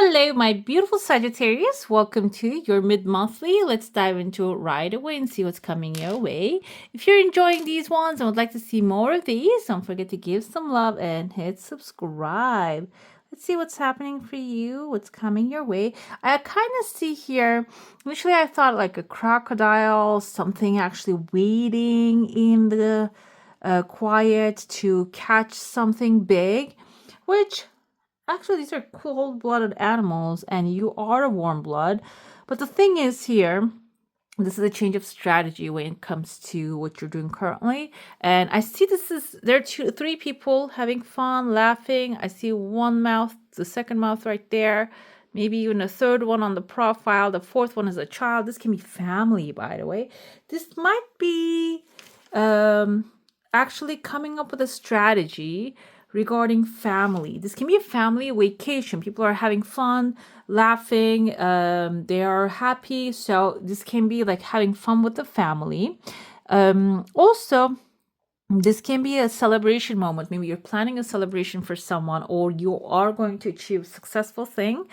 Hello, my beautiful Sagittarius. Welcome to your mid-monthly. Let's dive into it right away and see what's coming your way. If you're enjoying these ones and would like to see more of these, don't forget to give some love and hit subscribe. Let's see what's happening for you, what's coming your way. I kind of see here, initially I thought like a crocodile, something actually waiting in the quiet to catch something big, which actually, these are cold-blooded animals, and you are a warm blood. But the thing is here, this is a change of strategy when it comes to what you're doing currently. And I see there are three people having fun, laughing. I see one mouth, the second mouth right there. Maybe even a third one on the profile. The fourth one is a child. This can be family, by the way. This might be actually coming up with a strategy regarding family. This can be a family vacation. People are having fun, laughing, they are happy. So this can be like having fun with the family. Also, this can be a celebration moment. Maybe you're planning a celebration for someone, or you are going to achieve a successful thing.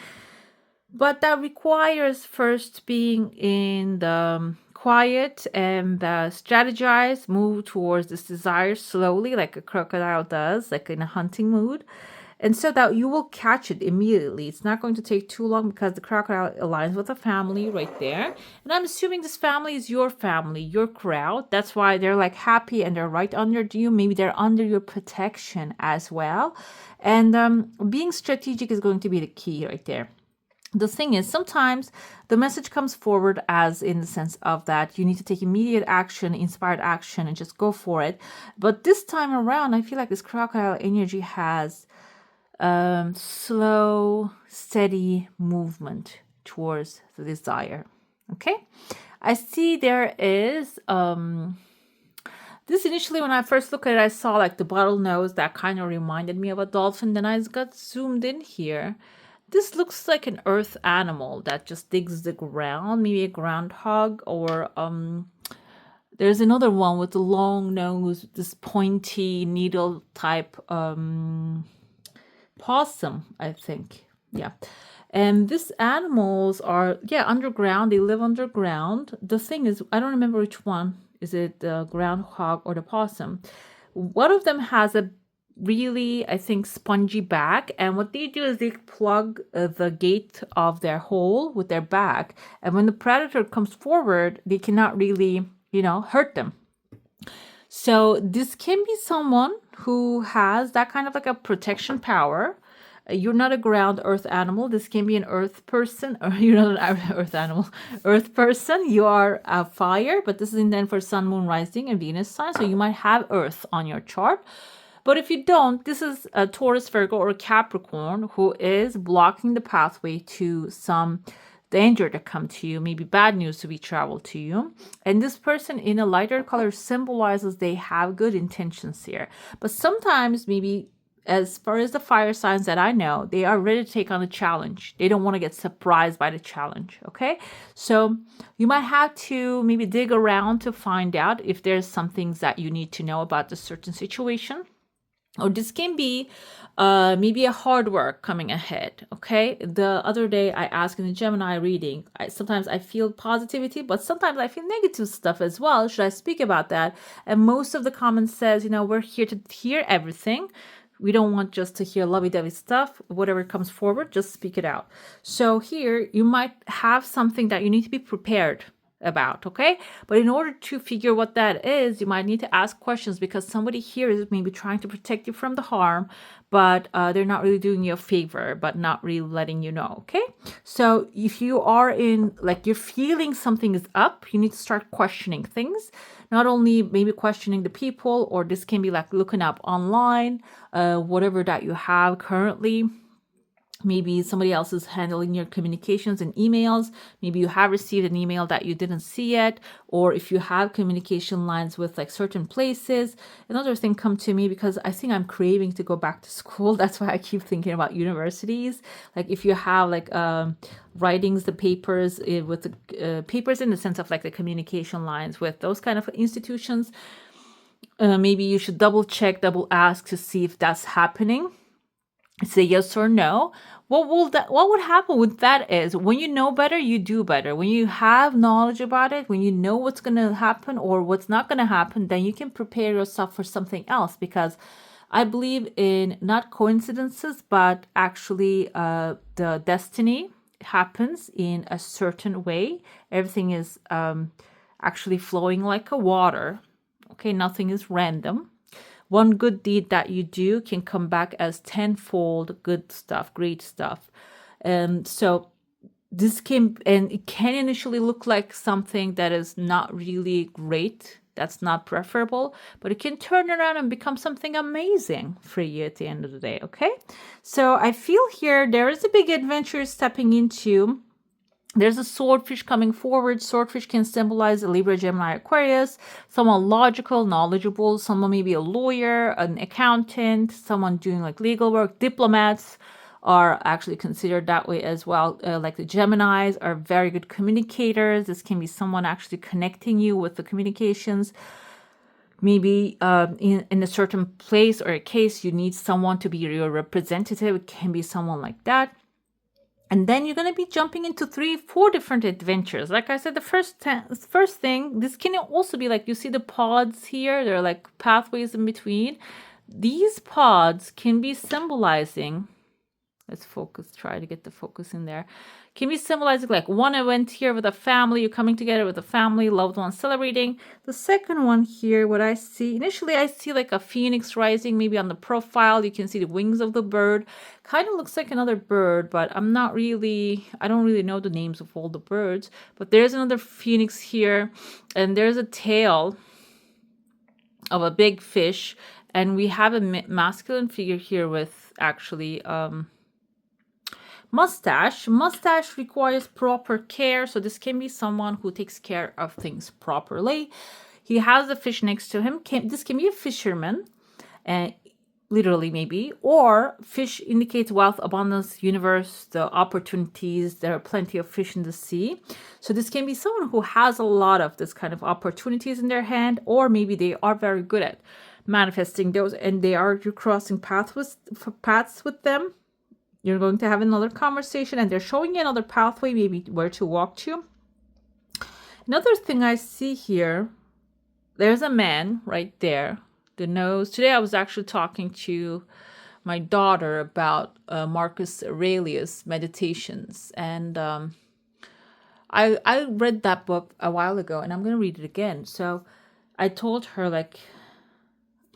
But that requires first being in the quiet and strategize, move towards this desire slowly, like a crocodile does, like in a hunting mood. And so that you will catch it immediately. It's not going to take too long because the crocodile aligns with a family right there. And I'm assuming this family is your family, your crowd. That's why they're like happy and they're right under you. Maybe they're under your protection as well. And being strategic is going to be the key right there. The thing is, sometimes the message comes forward as in the sense of that you need to take immediate action, inspired action, and just go for it. But this time around, I feel like this crocodile energy has slow, steady movement towards the desire. Okay? I see there is this initially when I first looked at it, I saw like the bottlenose that kind of reminded me of a dolphin. Then I got zoomed in here. This looks like an earth animal that just digs the ground, maybe a groundhog, or there's another one with a long nose, this pointy needle type possum, I think. Yeah. And these animals are, underground. They live underground. The thing is, I don't remember which one. Is it the groundhog or the possum? One of them has a really, I think, spongy back, and what they do is they plug the gate of their hole with their back, and when the predator comes forward, they cannot really, hurt them. So this can be someone who has that kind of like a protection power. You're not a ground earth animal. This can be an earth person, or you're not an earth animal, earth person. You are a fire, but this is intended for sun, moon, rising, and Venus sign. So you might have earth on your chart. But if you don't, this is a Taurus, Virgo, or Capricorn who is blocking the pathway to some danger to come to you, maybe bad news to be traveled to you. And this person in a lighter color symbolizes they have good intentions here. But sometimes maybe as far as the fire signs that I know, they are ready to take on a challenge. They don't want to get surprised by the challenge, okay? So you might have to maybe dig around to find out if there's some things that you need to know about this certain situation. Or this can be maybe a hard work coming ahead, okay? The other day I asked in the Gemini reading, sometimes I feel positivity, but sometimes I feel negative stuff as well. Should I speak about that? And most of the comments says, we're here to hear everything. We don't want just to hear lovey-dovey stuff. Whatever comes forward, just speak it out. So here, you might have something that you need to be prepared about, okay? But in order to figure what that is, you might need to ask questions, because somebody here is maybe trying to protect you from the harm, but they're not really doing you a favor, but not really letting you know, okay? So if you are in, like, you're feeling something is up, you need to start questioning things. Not only maybe questioning the people, or this can be like looking up online, whatever that you have currently. Maybe somebody else is handling your communications and emails. Maybe you have received an email that you didn't see yet. Or if you have communication lines with like certain places. Another thing come to me because I think I'm craving to go back to school. That's why I keep thinking about universities. Like if you have like writings, the papers with the papers in the sense of like the communication lines with those kind of institutions. Maybe you should double check, double ask to see if that's happening. Say yes or no. what would happen with that is when you know better, you do better. When you have knowledge about it, when you know what's going to happen or what's not going to happen, then you can prepare yourself for something else, because I believe in not coincidences, but actually the destiny happens in a certain way. Everything is actually flowing like a water. Okay, nothing is random. One good deed that you do can come back as tenfold good stuff, great stuff. So this can, and it can initially look like something that is not really great. That's not preferable, but it can turn around and become something amazing for you at the end of the day. Okay. So I feel here there is a big adventure stepping into. There's a swordfish coming forward. Swordfish can symbolize a Libra, Gemini, Aquarius, someone logical, knowledgeable, someone maybe a lawyer, an accountant, someone doing like legal work. Diplomats are actually considered that way as well. Like the Geminis are very good communicators. This can be someone actually connecting you with the communications. Maybe in a certain place or a case, you need someone to be your representative. It can be someone like that. And then you're going to be jumping into 3-4 different adventures. Like I said, the first thing, this can also be like, you see the pods here. There are like pathways in between. These pods can be symbolizing, let's focus, try to get the focus in there. Can be symbolizing like one event here with a family, you're coming together with a family, loved ones celebrating. The second one here, what I see, initially I see like a phoenix rising, maybe on the profile. You can see the wings of the bird. Kind of looks like another bird, but I don't really know the names of all the birds. But there's another phoenix here, and there's a tail of a big fish. And we have a masculine figure here with actually mustache. Mustache requires proper care, so this can be someone who takes care of things properly. He has a fish next to him. This can be a fisherman, literally maybe, or fish indicates wealth, abundance, universe, the opportunities. There are plenty of fish in the sea. So this can be someone who has a lot of this kind of opportunities in their hand, or maybe they are very good at manifesting those, and you're crossing paths with them. You're going to have another conversation, and they're showing you another pathway, maybe where to walk to. Another thing I see here, there's a man right there. The nose. Today I was actually talking to my daughter about Marcus Aurelius' Meditations, and I read that book a while ago, and I'm going to read it again. So I told her, like,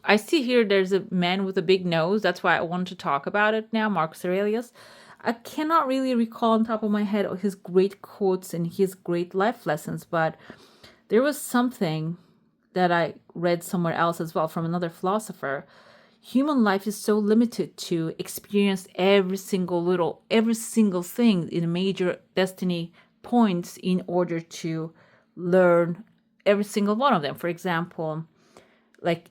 I see here there's a man with a big nose. That's why I wanted to talk about it now, Marcus Aurelius. I cannot really recall on top of my head his great quotes and his great life lessons, but there was something that I read somewhere else as well from another philosopher. Human life is so limited to experience every single thing in major destiny points in order to learn every single one of them. For example, like,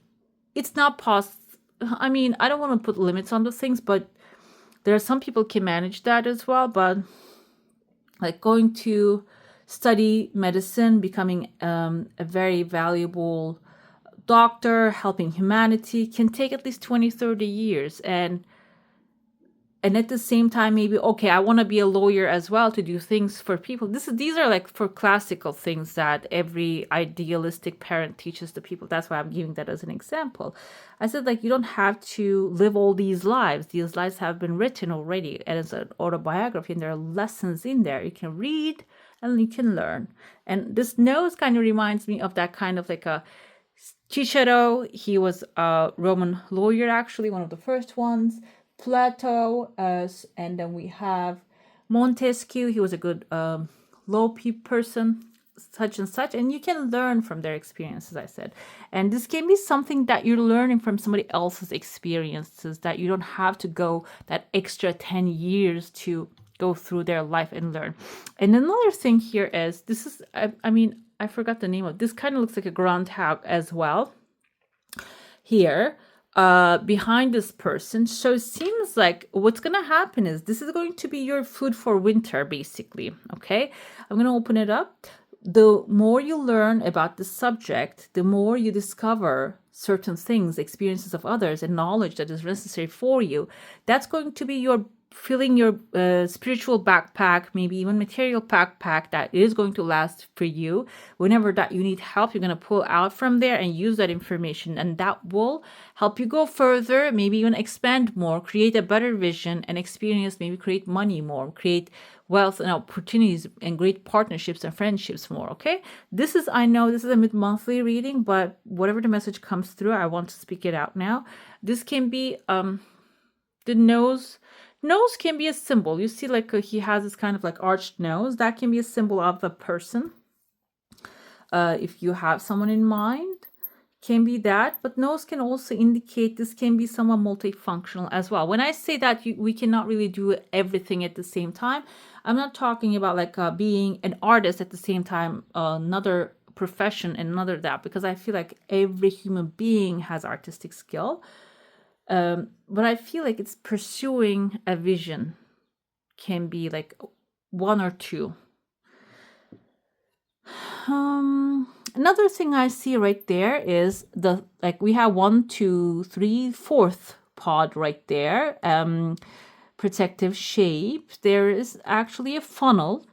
it's not possible. I mean, I don't want to put limits on those things, but there are some people can manage that as well. But like going to study medicine, becoming a very valuable doctor, helping humanity can take at least 20, 30 years. And at the same time, maybe, okay, I want to be a lawyer as well to do things for people. These are like for classical things that every idealistic parent teaches the people. That's why I'm giving that as an example. I said, like, you don't have to live all these lives. These lives have been written already, and it's an autobiography, and there are lessons in there. You can read and you can learn. And this nose kind of reminds me of that kind of like a Cicero. He was a Roman lawyer, actually, one of the first ones. Plato, and then we have Montesquieu. He was a good law person, such and such, and you can learn from their experiences, I said. And this can be something that you're learning from somebody else's experiences, that you don't have to go that extra 10 years to go through their life and learn. And another thing here is, this is, I forgot the name of this. Kind of looks like a groundhog as well here. Behind this person. So it seems like what's going to happen is this is going to be your food for winter, basically. Okay, I'm going to open it up. The more you learn about the subject, the more you discover certain things, experiences of others, and knowledge that is necessary for you. That's going to be your filling your spiritual backpack, maybe even material backpack that is going to last for you. Whenever that you need help, you're going to pull out from there and use that information, and that will help you go further, maybe even expand more, create a better vision and experience, maybe create money more, create wealth and opportunities and great partnerships and friendships more. Okay, this is, I know this is a mid-monthly reading, but whatever the message comes through, I want to speak it out now. This can be the nose can be a symbol. You see, like he has this kind of like arched nose. That can be a symbol of the person. If you have someone in mind, can be that. But nose can also indicate this can be somewhat multifunctional as well. When I say that we cannot really do everything at the same time, I'm not talking about like being an artist at the same time, another profession and another that, because I feel like every human being has artistic skill. But I feel like it's pursuing a vision can be like one or two. Another thing I see right there is the, like we have 1, 2, 3, 4th pod right there. Protective shape. There is actually a funnel.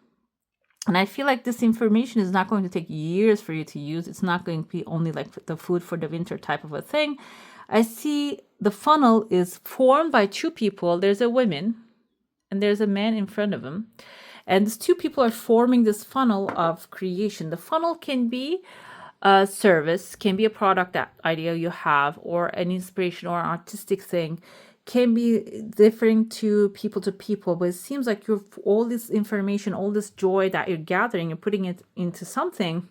And I feel like this information is not going to take years for you to use. It's not going to be only like the food for the winter type of a thing. I see the funnel is formed by 2 people. There's a woman and there's a man in front of him. And these 2 people are forming this funnel of creation. The funnel can be a service, can be a product that idea you have, or an inspiration or an artistic thing. Can be differing to people, but it seems like you're all this information, all this joy that you're gathering, you're putting it into something.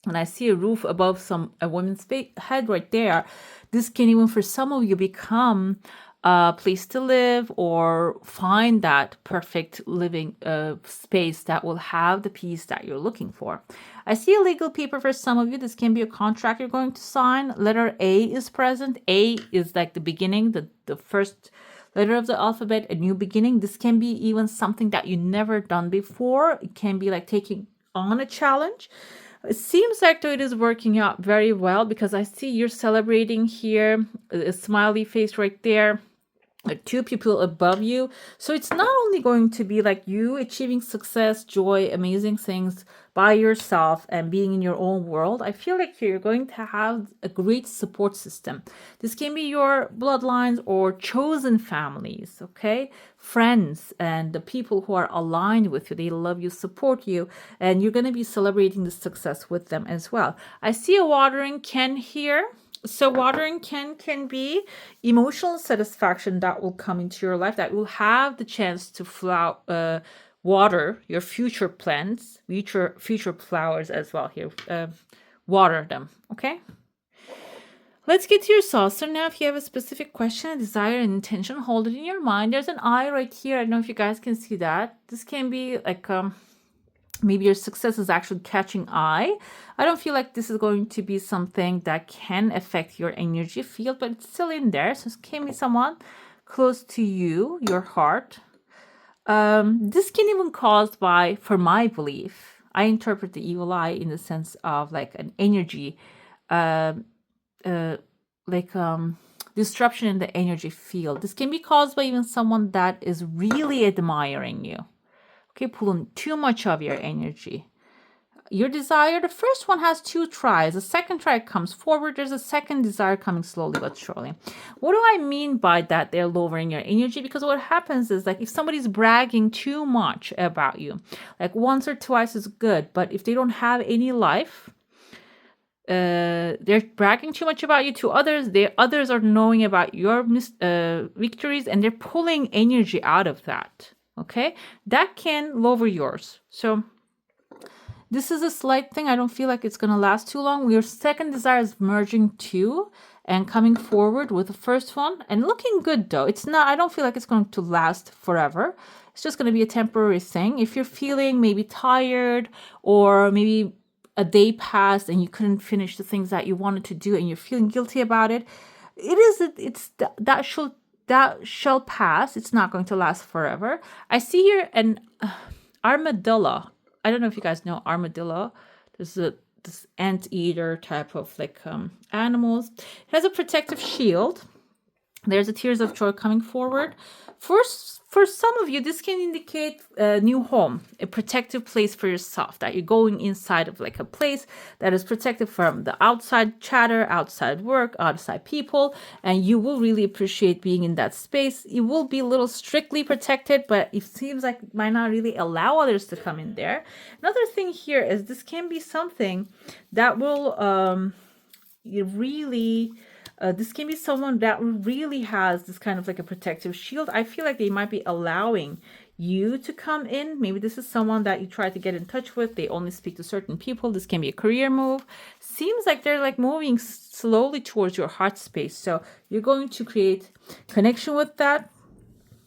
And I see a roof above a woman's head right there. This can even, for some of you, become a place to live or find that perfect living space that will have the peace that you're looking for. I see a legal paper for some of you. This can be a contract you're going to sign. Letter A is present. A is like the beginning, the first letter of the alphabet, a new beginning. This can be even something that you never done before. It can be like taking on a challenge. It seems like though it is working out very well, because I see you're celebrating here, a smiley face right there, 2 people above you. So it's not only going to be like you achieving success, joy, amazing things by yourself and being in your own world. I feel like you're going to have a great support system. This can be your bloodlines or chosen families, okay? Friends and the people who are aligned with you. They love you, support you, and you're going to be celebrating the success with them as well. I see a watering can here. So watering can be emotional satisfaction that will come into your life, that will have the chance to water your future plants, future flowers as well here. Water them, okay? Let's get to your soul. So now if you have a specific question, a desire, an intention, hold it in your mind. There's an eye right here. I don't know if you guys can see that. This can be like maybe your success is actually catching eye. I don't feel like this is going to be something that can affect your energy field, but it's still in there. So it can be someone close to you, your heart. This can even caused by, for my belief, I interpret the evil eye in the sense of like an energy, disruption in the energy field. This can be caused by even someone that is really admiring you. Okay, pulling too much of your energy. Your desire, the first one has 2 tries. The second try comes forward. There's a second desire coming slowly but surely. What do I mean by that? They're lowering your energy, because what happens is like if somebody's bragging too much about you, like once or twice is good, but if they don't have any life, they're bragging too much about you to others. Others are knowing about your victories, and they're pulling energy out of that. Okay, that can lower yours. So this is a slight thing. I don't feel like it's going to last too long. Your second desire is merging 2 and coming forward with the first one and looking good though. It's not, I don't feel like it's going to last forever. It's just going to be a temporary thing. If you're feeling maybe tired, or maybe a day passed and you couldn't finish the things that you wanted to do and you're feeling guilty about it, that shall pass. It's not going to last forever. I see here an armadillo. I don't know if you guys know armadillo. This anteater type of like animals. It has a protective shield. There's a tears of joy coming forward. For some of you, this can indicate a new home, a protective place for yourself, that you're going inside of like a place that is protected from the outside chatter, outside work, outside people, and you will really appreciate being in that space. It will be a little strictly protected, but it seems like it might not really allow others to come in there. Another thing here is this can be something that will this can be someone that really has this kind of like a protective shield. I feel like they might be allowing you to come in. Maybe this is someone that you try to get in touch with. They only speak to certain people. This can be a career move. Seems like they're like moving slowly towards your heart space. So you're going to create connection with that.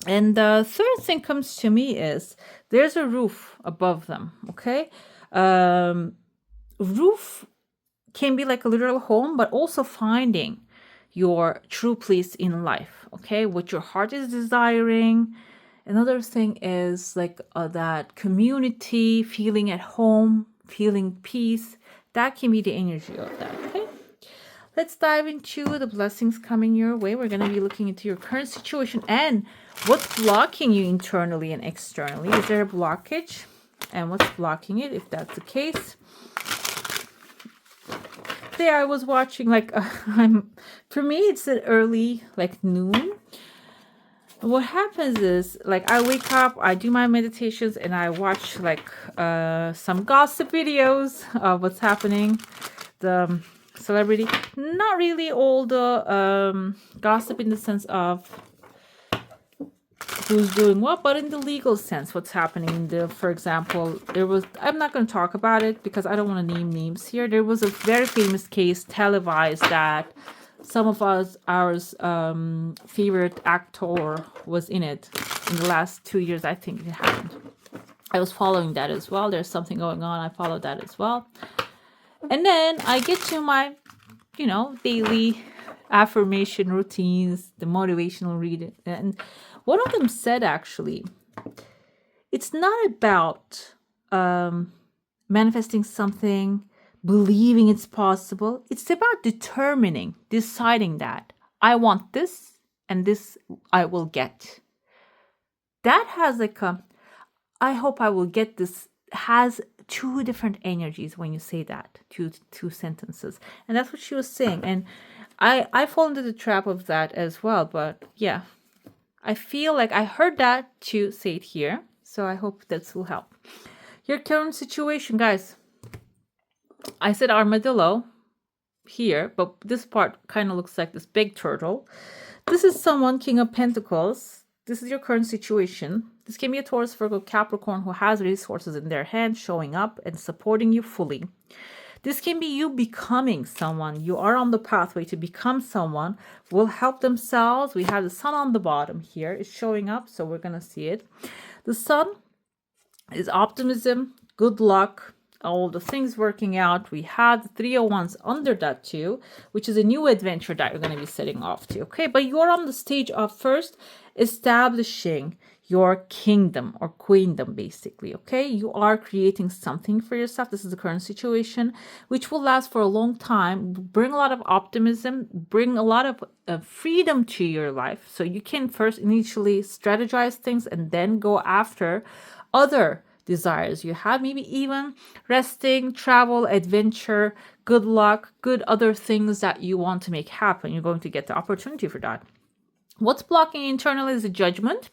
And the third thing comes to me is there's a roof above them. Okay. Roof can be like a literal home, but also finding your true place in life, okay? What your heart is desiring. Another thing is like that community, feeling at home, feeling peace. That can be the energy of that, okay? Let's dive into the blessings coming your way. We're going to be looking into your current situation and what's blocking you internally and externally. Is there a blockage? And what's blocking it, if that's the case? I was watching like for me it's an early like noon. What happens is like I wake up, I do my meditations, and I watch like some gossip videos of what's happening, the celebrity, not really all the gossip in the sense of who's doing what, but in the legal sense, what's happening. For example, I'm not going to talk about it because I don't want to name names here. There was a very famous case televised that some of our favorite actor was in it in the last 2 years. I think it happened. I was following that as well. There's something going on. I followed that as well. And then I get to my, daily affirmation routines, the motivational reading, and one of them said, actually, it's not about manifesting something, believing it's possible. It's about deciding that I want this and this I will get. That has like I hope I will get this, has two different energies when you say that, two sentences. And that's what she was saying. And I fall into the trap of that as well. But yeah. I feel like I heard that to say it here. So I hope that will help. Your current situation, guys. I said armadillo here, but this part kind of looks like this big turtle. This is someone, King of Pentacles. This is your current situation. This can be a Taurus, Virgo, Capricorn who has resources in their hand, showing up and supporting you fully. This can be you becoming someone. You are on the pathway to become someone, will help themselves. We have the sun on the bottom here. It's showing up, so we're going to see it. The sun is optimism, good luck, all the things working out. We have the 301s under that too, which is a new adventure that you're going to be setting off to. Okay, but you're on the stage of first establishing your kingdom or queendom, basically. Okay, you are creating something for yourself. This is the current situation, which will last for a long time, bring a lot of optimism, bring a lot of freedom to your life, so you can first initially strategize things and then go after other desires you have, maybe even resting, travel, adventure, good luck, good other things that you want to make happen. You're going to get the opportunity for that. What's blocking internally is a judgment.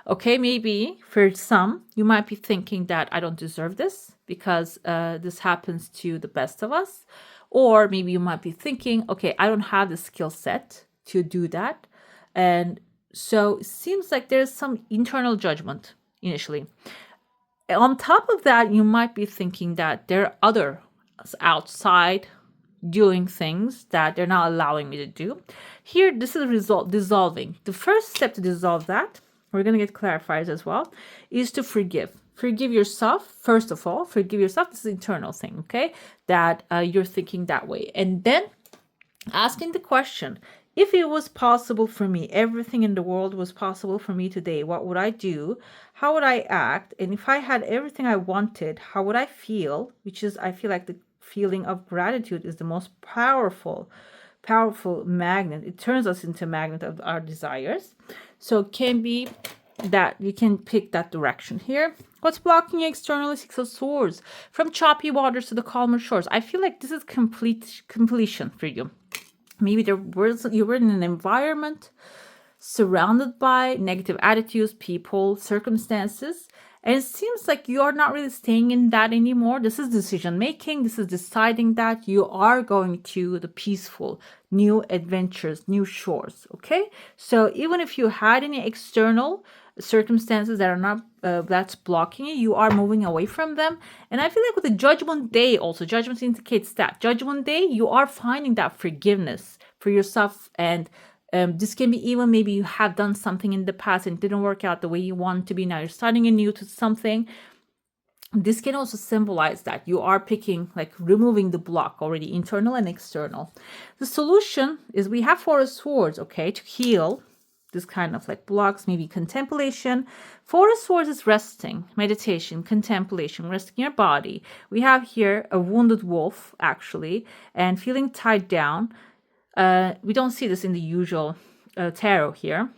Okay, maybe for some, you might be thinking that I don't deserve this because this happens to the best of us. Or maybe you might be thinking, okay, I don't have the skill set to do that. And so it seems like there's some internal judgment initially. On top of that, you might be thinking that there are others outside doing things that they're not allowing me to do. Here, this is dissolving. The first step to dissolve that, we're going to get clarified as well, is to forgive. Forgive yourself, first of all. Forgive yourself. This is an internal thing, okay? That you're thinking that way. And then asking the question, if it was possible for me, everything in the world was possible for me today, what would I do? How would I act? And if I had everything I wanted, how would I feel? Which is, I feel like the feeling of gratitude is the most powerful powerful magnet. It turns us into a magnet of our desires. So it can be that you can pick that direction here. What's blocking you externally? Six of Swords. From choppy waters to the calmer shores. I feel like this is completion for you. Maybe you were in an environment surrounded by negative attitudes, people, circumstances, and it seems like you are not really staying in that anymore. This is decision making. This is deciding that you are going to the peaceful, new adventures, new shores. Okay. So even if you had any external circumstances that are not, that's blocking you, you are moving away from them. And I feel like with the Judgment Day also, Judgment indicates that. Judgment Day, you are finding that forgiveness for yourself, and this can be even maybe you have done something in the past and it didn't work out the way you want to be. Now you're starting anew to something. This can also symbolize that you are picking, like removing the block already, internal and external. The solution is we have Four of Swords, okay, to heal this kind of like blocks, maybe contemplation. Four of Swords is resting, meditation, contemplation, resting your body. We have here a wounded wolf, actually, and feeling tied down. We don't see this in the usual tarot here.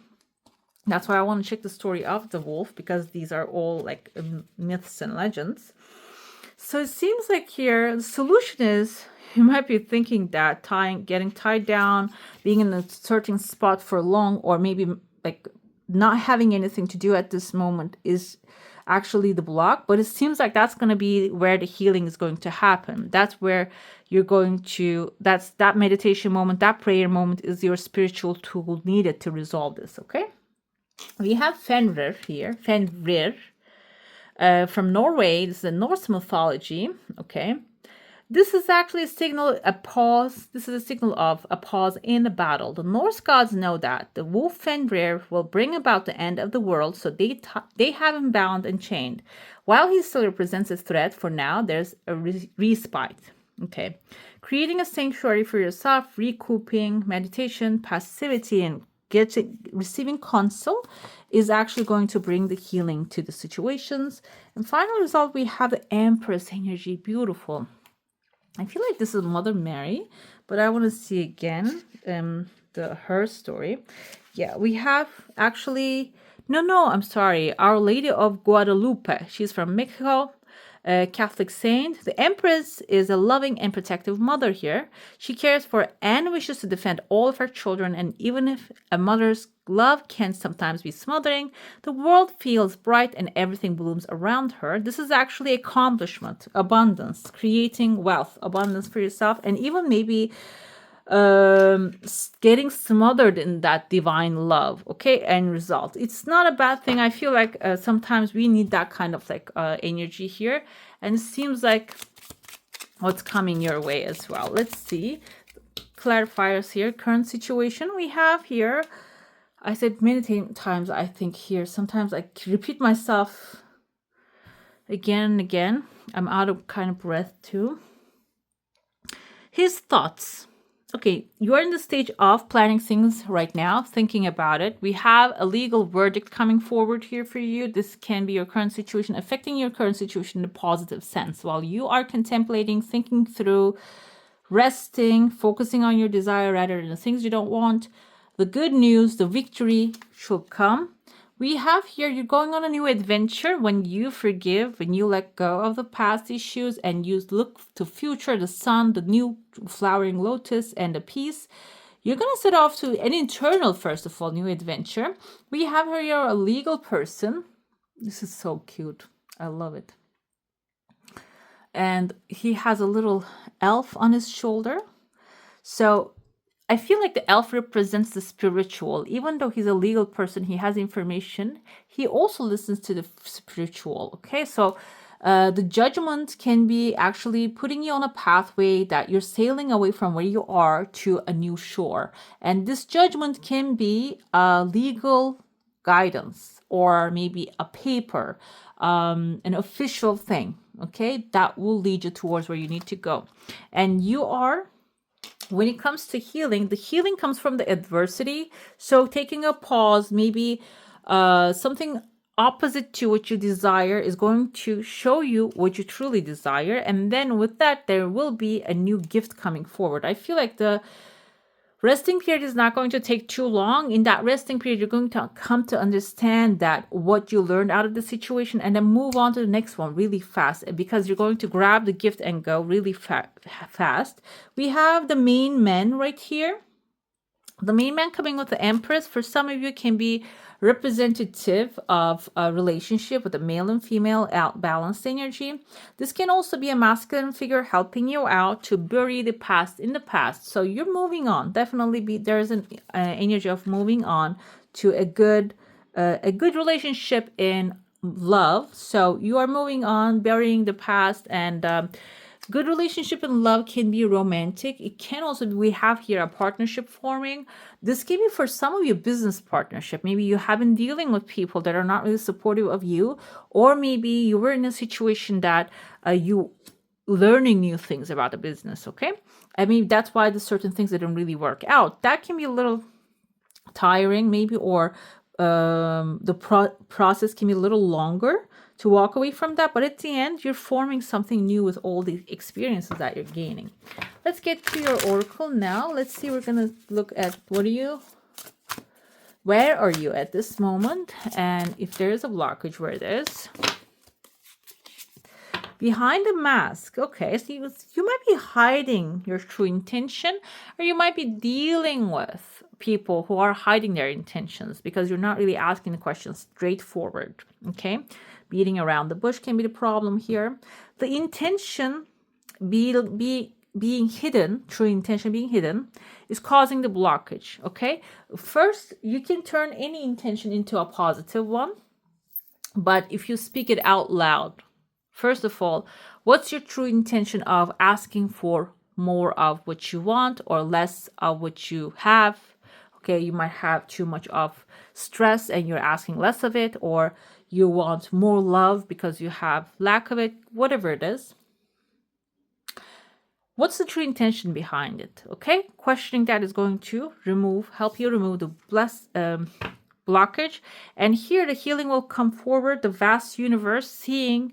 That's why I want to check the story of the wolf, because these are all like myths and legends. So it seems like here the solution is you might be thinking that getting tied down, being in a certain spot for long, or maybe like not having anything to do at this moment is actually the block. But it seems like that's going to be where the healing is going to happen. That's where you're going to, that's that meditation moment, that prayer moment is your spiritual tool needed to resolve this. Okay. We have Fenrir here, Fenrir, from Norway. This is a Norse mythology. Okay. This is actually a signal, a pause. This is a signal of a pause in the battle. The Norse gods know that the wolf Fenrir will bring about the end of the world, so they have him bound and chained. While he still represents a threat, for now, there's a respite. Okay. Creating a sanctuary for yourself, recouping, meditation, passivity, and receiving counsel is actually going to bring the healing to the situations. And final result, we have the Empress energy. Beautiful. I feel like this is Mother Mary, but I want to see again her story. Yeah, we have actually, I'm sorry, Our Lady of Guadalupe. She's from Mexico, Catholic saint. The Empress is a loving and protective mother here. She cares for and wishes to defend all of her children, and even if a mother's love can sometimes be smothering, the world feels bright and everything blooms around her. This is actually accomplishment, abundance, creating wealth, abundance for yourself, and even maybe getting smothered in that divine love. Okay, end result. It's not a bad thing. I feel like sometimes we need that kind of like energy here, and it seems like what's coming your way as well. Let's see clarifiers here. Current situation we have here. I said many times, I think here, sometimes I repeat myself again and again. I'm out of kind of breath too. His thoughts. Okay, you're in the stage of planning things right now, thinking about it. We have a legal verdict coming forward here for you. This can be your current situation, affecting your current situation in a positive sense. While you are contemplating, thinking through, resting, focusing on your desire rather than the things you don't want, the good news, the victory should come. We have here, you're going on a new adventure when you forgive, when you let go of the past issues and you look to future, the sun, the new flowering lotus, and the peace. You're going to set off to an internal, first of all, new adventure. We have here a legal person. This is so cute. I love it. And he has a little elf on his shoulder. So I feel like the elf represents the spiritual. Even though he's a legal person, he has information. He also listens to the spiritual. Okay, so the judgment can be actually putting you on a pathway that you're sailing away from where you are to a new shore. And this judgment can be a legal guidance or maybe a paper, an official thing. Okay, that will lead you towards where you need to go. And you are, when it comes to healing, the healing comes from the adversity. So taking a pause, maybe something opposite to what you desire is going to show you what you truly desire. And then with that, there will be a new gift coming forward. I feel like the Resting period is not going to take too long. In that resting period, you're going to come to understand that what you learned out of the situation and then move on to the next one really fast, because you're going to grab the gift and go really fast. We have the main man right here. The main man coming with the Empress, for some of you, can be representative of a relationship with a male and female balanced energy. This can also be a masculine figure helping you out to bury the past in the past. So you're moving on. Definitely there's an energy of moving on to a good relationship in love. So you are moving on, burying the past, and good relationship in love can be romantic. It can also be, we have here a partnership forming. This can be for some of you business partnership. Maybe you have been dealing with people that are not really supportive of you, or maybe you were in a situation that you learning new things about the business, okay? I mean, that's why the certain things didn't really work out. That can be a little tiring maybe, or the process can be a little longer to walk away from that, but at the end you're forming something new with all the experiences that you're gaining. Let's get to your oracle now. Let's see, we're gonna look at where are you at this moment, and if there is a blockage, where it is. Behind the mask. Okay, so you might be hiding your true intention, or you might be dealing with people who are hiding their intentions because you're not really asking the questions straightforward. Okay, beating around the bush can be the problem here. The intention being hidden, true intention being hidden, is causing the blockage. Okay, first, you can turn any intention into a positive one, but if you speak it out loud, first of all, what's your true intention of asking for more of what you want or less of what you have? Okay, you might have too much of stress and you're asking less of it, or you want more love because you have lack of it, whatever it is. What's the true intention behind it? Okay, questioning that is going to help you remove the blockage. And here the healing will come forward, the vast universe, seeing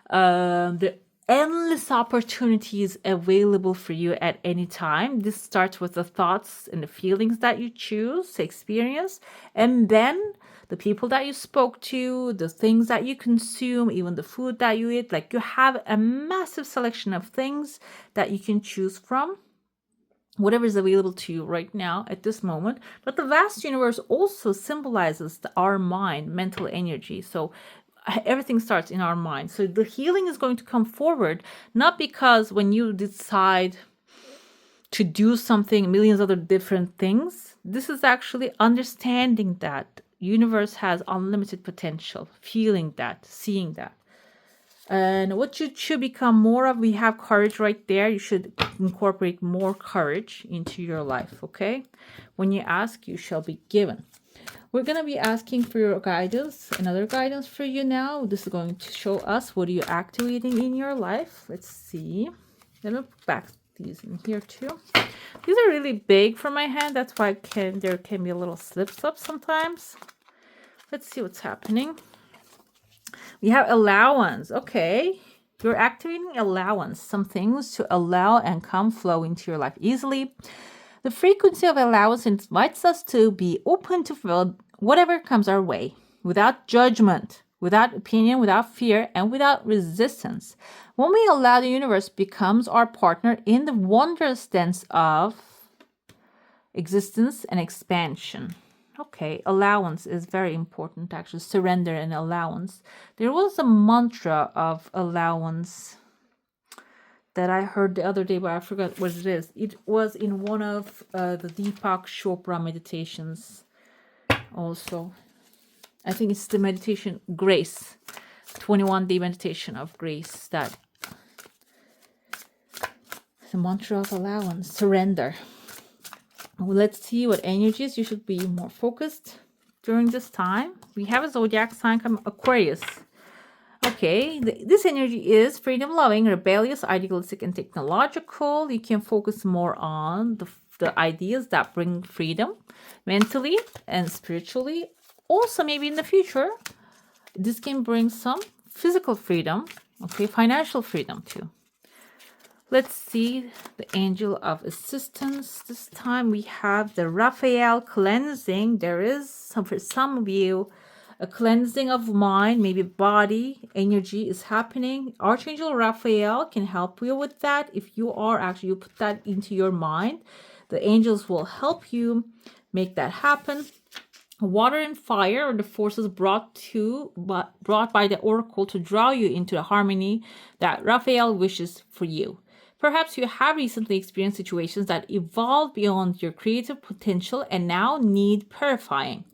the endless opportunities available for you at any time. This starts with the thoughts and the feelings that you choose to experience, and then the people that you spoke to, the things that you consume, even the food that you eat. Like, you have a massive selection of things that you can choose from, whatever is available to you right now at this moment. But the vast universe also symbolizes our mind, mental energy. So everything starts in our mind. So the healing is going to come forward, not because when you decide to do something, millions of other different things. This is actually understanding that universe has unlimited potential, feeling that, seeing that. And what you should become more of, we have courage right there. You should incorporate more courage into your life, okay? When you ask, you shall be given. We're going to be asking for your guidance, another guidance for you now. This is going to show us what are you activating in your life. Let's see. Let me put back these in here too. These are really big for my hand. That's why there can be a little slips up sometimes. Let's see what's happening. We have allowance. Okay. You're activating allowance, some things to allow and come flow into your life easily. The frequency of allowance invites us to be open to whatever comes our way, without judgment, without opinion, without fear, and without resistance. When we allow, the universe becomes our partner in the wondrous dance of existence and expansion. Okay, allowance is very important, actually. Surrender and allowance. There was a mantra of allowance that I heard the other day, but I forgot what it is. It was in one of the Deepak Chopra meditations also. I think it's the meditation Grace, 21-day meditation of grace, that the mantra of allowance, surrender. Well, let's see what energies you should be more focused during this time. We have a zodiac sign come Aquarius. Okay, this energy is freedom-loving, rebellious, idealistic, and technological. You can focus more on the ideas that bring freedom mentally and spiritually. Also, maybe in the future, this can bring some physical freedom, okay, financial freedom too. Let's see the angel of assistance. This time we have the Raphael cleansing. There is for some of you a cleansing of mind, maybe body energy is happening. Archangel Raphael can help you with that. If you are actually, you put that into your mind, the angels will help you make that happen. Water and fire are the forces brought by the oracle to draw you into the harmony that Raphael wishes for you. Perhaps you have recently experienced situations that evolved beyond your creative potential and now need purifying.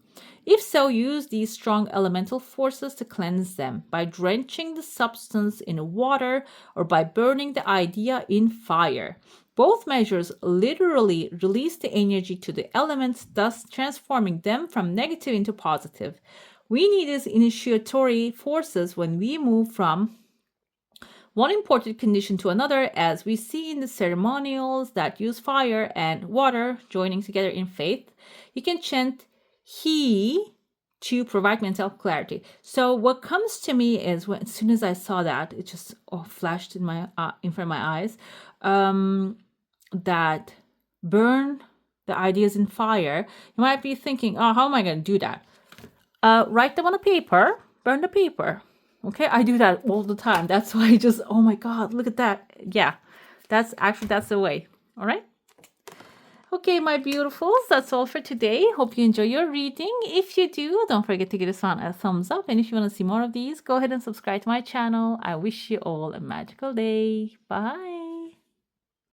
If so, use these strong elemental forces to cleanse them by drenching the substance in water or by burning the idea in fire. Both measures literally release the energy to the elements, thus transforming them from negative into positive. We need these initiatory forces when we move from one important condition to another, as we see in the ceremonials that use fire and water joining together in faith. You can chant He to provide mental clarity. So what comes to me is when, as soon as I saw that, it just flashed in front of my eyes. That burn the ideas in fire. You might be thinking, "Oh, how am I going to do that?" Write them on a paper. Burn the paper. Okay, I do that all the time. That's why I just, oh my God, look at that. Yeah, that's the way. All right. Okay, my beautifuls, that's all for today. Hope you enjoy your reading. If you do, don't forget to give this one a thumbs up. And if you want to see more of these, go ahead and subscribe to my channel. I wish you all a magical day. Bye.